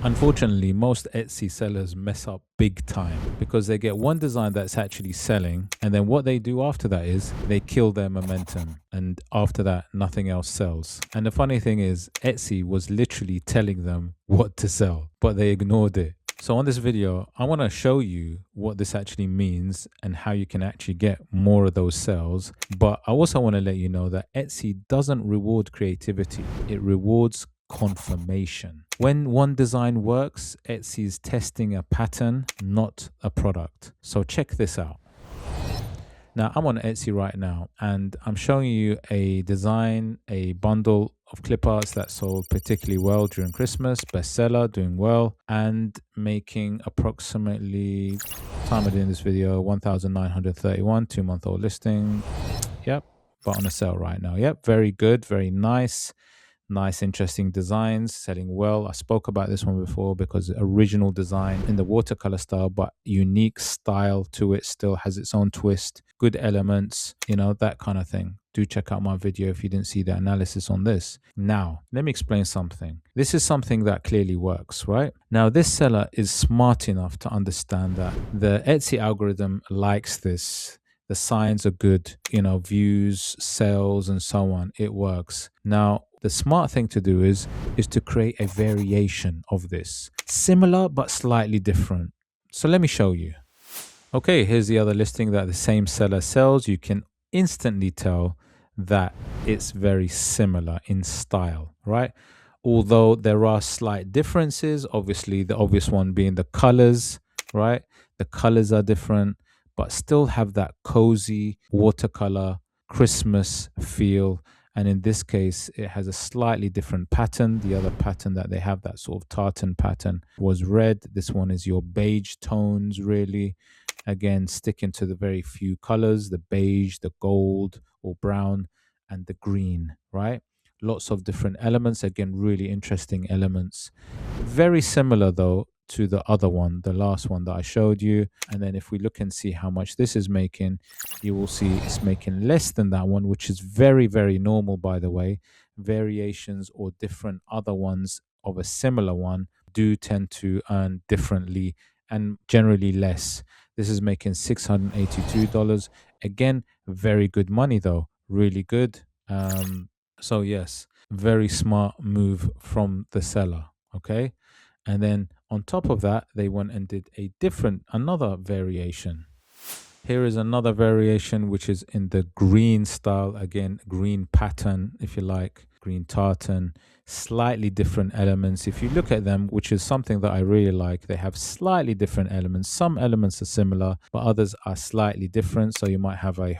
Unfortunately, most Etsy sellers mess up big time because they get one design that's actually selling, and then what they do after that is they kill their momentum, and after that, nothing else sells. And the funny thing is, Etsy was literally telling them what to sell, but they ignored it. So on this video, I want to show you what this actually means and how you can actually get more of those sales. But I also want to let you know that Etsy doesn't reward creativity. It rewards confirmation. When one design works, Etsy is testing a pattern, not a product. So check this out. Now I'm on Etsy right now and I'm showing you a design, a bundle of clip arts that sold particularly well during Christmas, bestseller, doing well, and making approximately, time of doing this video, 1,931, 2-month-old listing. Yep, but on a sale right now. Yep, very good, very nice. Nice, interesting designs, selling well. I spoke about this one before because original design in the watercolor style, but unique style to it, still has its own twist, good elements, that kind of thing. Do check out my video if you didn't see the analysis on this. Now, let me explain something. This is something that clearly works, right? Now, this seller is smart enough to understand that the Etsy algorithm likes this. The signs are good, views, sales, and so on. It works. Now, the smart thing to do is to create a variation of this. Similar, but slightly different. So let me show you. Okay, here's the other listing that the same seller sells. You can instantly tell that it's very similar in style, right? Although there are slight differences, obviously the obvious one being the colors, right? The colors are different, but still have that cozy watercolor Christmas feel. And in this case, it has a slightly different pattern. The other pattern that they have, that sort of tartan pattern, was red. This one is your beige tones, really. Again, sticking to the very few colors, the beige, the gold or brown, and the green, right? Lots of different elements. Again, really interesting elements. Very similar, though, to the other one, the last one that I showed you. And then if we look and see how much this is making, you will see it's making less than that one, which is very, very normal, by the way. Variations or different other ones of a similar one do tend to earn differently and generally less. This is making $682. Again, very good money though, really good. So yes, very smart move from the seller. Okay. And then on top of that, they went and did another variation. Here is another variation, which is in the green style. Again, green pattern, if you like, green tartan, slightly different elements. If you look at them, which is something that I really like, they have slightly different elements. Some elements are similar, but others are slightly different. So you might have a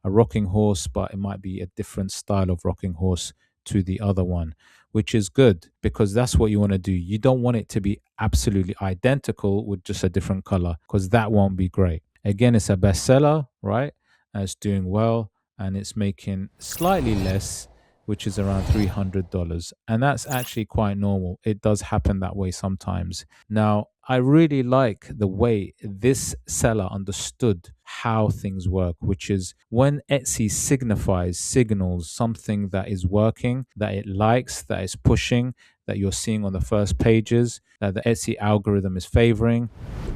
rocking horse, but it might be a different style of rocking horse to the other one, which is good because that's what you want to do. You don't want it to be absolutely identical with just a different color because that won't be great. Again, it's a bestseller, right? It's doing well and it's making slightly less, which is around $300. And that's actually quite normal. It does happen that way sometimes. Now, I really like the way this seller understood how things work, which is when Etsy signals something that is working, that it likes, that is pushing, that you're seeing on the first pages, that the Etsy algorithm is favoring,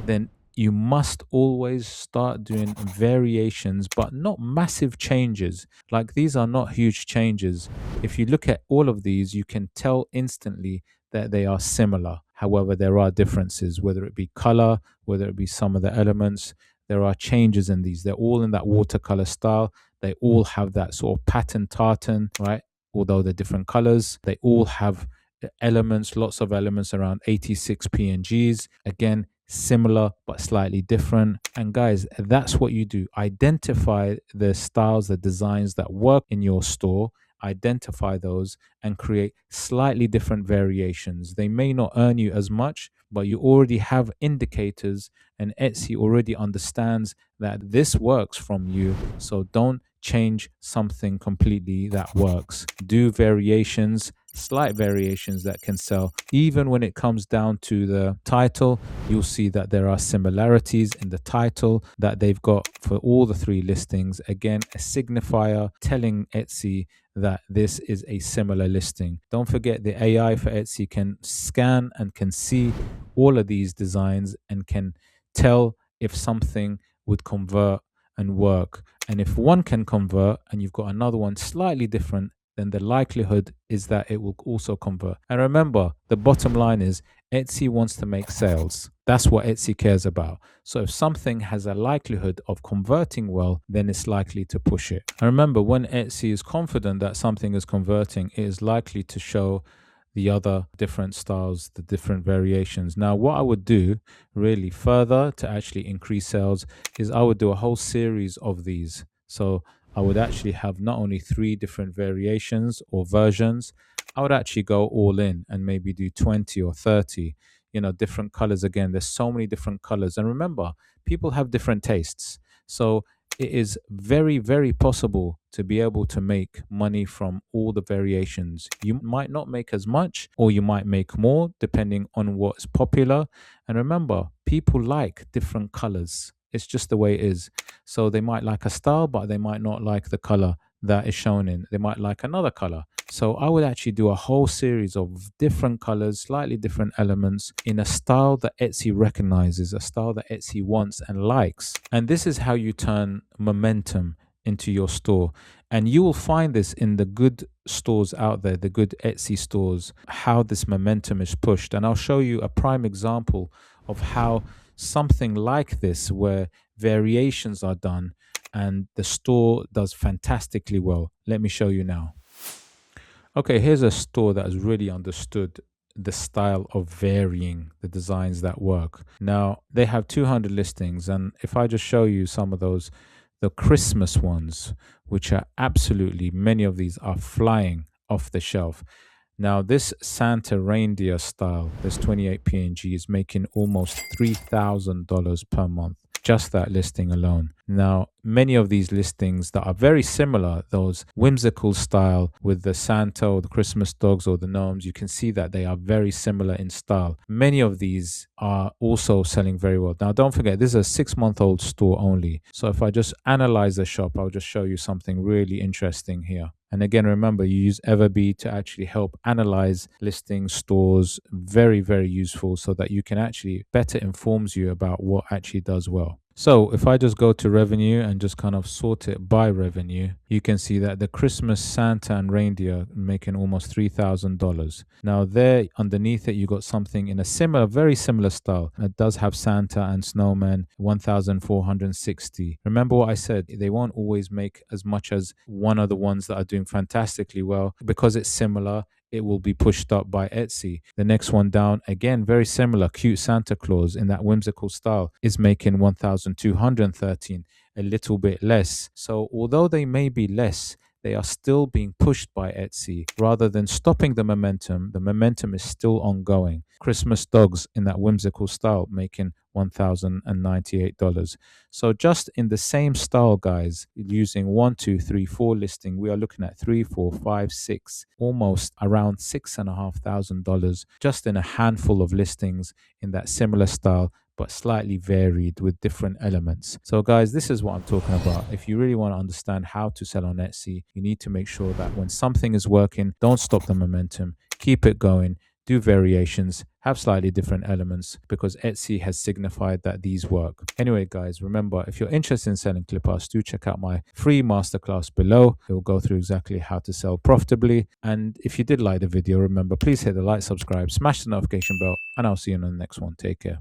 then you must always start doing variations, but not massive changes. Like these are not huge changes. If you look at all of these, you can tell instantly that they are similar. However, there are differences, whether it be color, whether it be some of the elements. There are changes in these. They're all in that watercolor style. They all have that sort of pattern tartan, right? Although they're different colors, they all have elements, lots of elements, around 86 PNGs. Again, similar but slightly different. And guys, that's what you do. Identify the styles, the designs that work in your store, identify those and create slightly different variations. They may not earn you as much, but you already have indicators and Etsy already understands that this works from you. So don't change something completely that works. Do variations, slight variations that can sell. Even when it comes down to the title, you'll see that there are similarities in the title that they've got for all the three listings. Again, a signifier telling Etsy that this is a similar listing. Don't forget the AI for Etsy can scan and can see all of these designs and can tell if something would convert and work. And if one can convert and you've got another one slightly different, then the likelihood is that it will also convert. And remember, the bottom line is Etsy wants to make sales. That's what Etsy cares about. So if something has a likelihood of converting well, then it's likely to push it. And remember, when Etsy is confident that something is converting, it is likely to show the other different styles, the different variations. Now, what I would do really further to actually increase sales is I would do a whole series of these. So I would actually have not only 3 different variations or versions, I would actually go all in and maybe do 20 or 30, different colors. Again, there's so many different colors. And remember, people have different tastes. So it is very, very possible to be able to make money from all the variations. You might not make as much, or you might make more, depending on what's popular. And remember, people like different colors. It's just the way it is. So they might like a style, but they might not like the color that is shown in. They might like another color. So I would actually do a whole series of different colors, slightly different elements in a style that Etsy recognizes, a style that Etsy wants and likes. And this is how you turn momentum into your store. And you will find this in the good stores out there, the good Etsy stores, how this momentum is pushed. And I'll show you a prime example of how something like this, where variations are done and the store does fantastically well. Let me show you now. Okay, here's a store that has really understood the style of varying the designs that work. Now, they have 200 listings, and if I just show you some of those, the Christmas ones, which are absolutely, many of these are flying off the shelf. Now, this Santa reindeer style, this 28 PNG, is making almost $3,000 per month. Just that listing alone. Now, many of these listings that are very similar, those whimsical style with the Santa or the Christmas dogs or the gnomes, you can see that they are very similar in style. Many of these are also selling very well. Now, don't forget, this is a 6-month-old store only. So if I just analyze the shop, I'll just show you something really interesting here. And again, remember, you use Everbee to actually help analyze listings, stores. Very, very useful, so that you can actually better informs you about what actually does well. So if I just go to revenue and just kind of sort it by revenue, you can see that the Christmas Santa and reindeer making almost $3,000. Now there underneath it, you got something in a similar, very similar style. It does have Santa and snowman, 1,460. Remember what I said, they won't always make as much as one of the ones that are doing fantastically well. Because it's similar, it will be pushed up by Etsy. The next one down, again, very similar, cute Santa Claus in that whimsical style, is making 1,213, a little bit less. So although they may be less, they are still being pushed by Etsy. Rather than stopping the momentum is still ongoing. Christmas dogs in that whimsical style making $1,098. So just in the same style, guys, using 1, 2, 3, 4 listing, we are looking at 3, 4, 5, 6, almost around $6,500 just in a handful of listings in that similar style, but slightly varied with different elements. So guys, this is what I'm talking about. If you really want to understand how to sell on Etsy, you need to make sure that when something is working, don't stop the momentum, keep it going, do variations, have slightly different elements, because Etsy has signified that these work. Anyway, guys, remember, if you're interested in selling clip arts, do check out my free masterclass below. It will go through exactly how to sell profitably. And if you did like the video, remember, please hit the like, subscribe, smash the notification bell, and I'll see you on the next one. Take care.